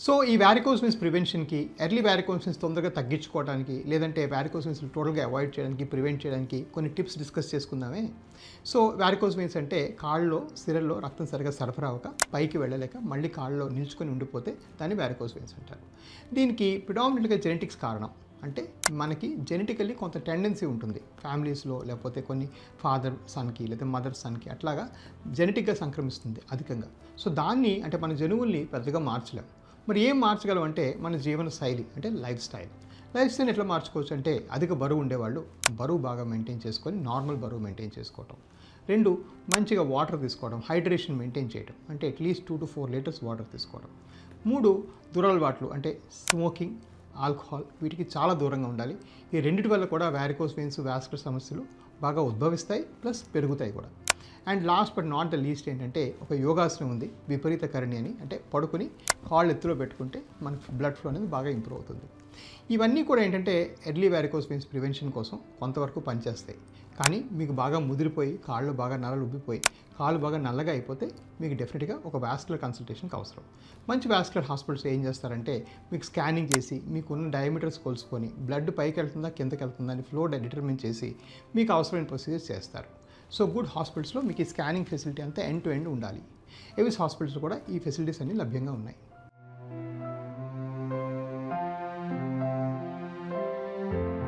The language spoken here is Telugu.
సో ఈ వారికోస్ వెయిన్స్ ప్రివెన్షన్కి, ఎర్లీ వారికోస్ వెయిన్స్ తొందరగా తగ్గించుకోవడానికి, లేదంటే వారికోస్ వెయిన్స్ టోటల్గా అవాయిడ్ చేయడానికి, ప్రివెంట్ చేయడానికి కొన్ని టిప్స్ డిస్కస్ చేసుకుందామే. సో వారికోస్ వెయిన్స్ అంటే కాళ్ళలో సిరల్లో రక్తం సరిగా సరఫరా అవ్వక పైకి వెళ్ళలేక మళ్ళీ కాళ్ళలో నిల్చుకొని ఉండిపోతే దాన్ని వారికోస్ వెయిన్స్ అంటారు. దీనికి ప్రిడామినెంట్గా జెనెటిక్స్ కారణం. అంటే మనకి జెనెటికల్లీ కొంత టెండెన్సీ ఉంటుంది ఫ్యామిలీస్లో, లేకపోతే కొన్ని ఫాదర్ సన్కి లేదా మదర్ సన్కి అట్లాగా జెనెటిక్గా సంక్రమిస్తుంది అధికంగా. సో దాన్ని అంటే మన జనువుల్ని పెద్దగా మార్చలేం. మరి ఏం మార్చగలం అంటే మన జీవన శైలి, అంటే లైఫ్ స్టైల్ ఎట్లా మార్చుకోవచ్చు అంటే అధిక బరువు ఉండేవాళ్ళు బరువు బాగా మెయింటైన్ చేసుకొని నార్మల్ బరువు మెయింటైన్ చేసుకోవటం. 2, మంచిగా వాటర్ తీసుకోవడం, హైడ్రేషన్ మెయింటైన్ చేయడం, అంటే అట్లీస్ట్ 2 to 4 లీటర్స్ వాటర్ తీసుకోవడం. 3, దురలవాట్లు అంటే స్మోకింగ్, ఆల్కహాల్, వీటికి చాలా దూరంగా ఉండాలి. ఈ రెండిటి వల్ల కూడా వారికోస్ వెయిన్స్, వాస్కులర్ సమస్యలు బాగా ఉద్భవిస్తాయి, ప్లస్ పెరుగుతాయి కూడా. And last but not the least ఏంటంటే ఒక యోగాసనం ఉంది, విపరీత కరణి అని. అంటే పడుకుని కాళ్ళు ఎత్తులో పెట్టుకుంటే మనకి బ్లడ్ ఫ్లో అనేది బాగా ఇంప్రూవ్ అవుతుంది. ఇవన్నీ కూడా ఏంటంటే ఎర్లీ వారికోస్ వెయిన్స్ ప్రివెన్షన్ కోసం కొంతవరకు పనిచేస్తాయి. కానీ మీకు బాగా ముదిరిపోయి కాళ్ళు బాగా నల్లలు ఉబ్బిపోయి కాళ్ళు బాగా నల్లగా అయిపోతే మీకు డెఫినెట్గా ఒక వాస్కులర్ కన్సల్టేషన్కి అవసరం. మంచి వాస్కులర్ హాస్పిటల్స్ ఏం చేస్తారంటే మీకు స్కానింగ్ చేసి మీకున్న డయామీటర్స్ కొలుసుకొని బ్లడ్ పైకి వెళ్తుందా కిందకి వెళ్తుందా అని ఫ్లో డిటర్మిన్ చేసి మీకు అవసరమైన ప్రొసీజర్స్ చేస్తారు. సో గుడ్ హాస్పిటల్స్లో మీకు ఈ స్కానింగ్ ఫెసిలిటీ అంతా ఎండ్ టు ఎండ్ ఉండాలి. ఎవిస్ హాస్పిటల్స్ కూడా ఈ ఫెసిలిటీస్ అన్నీ లభ్యంగా ఉన్నాయి.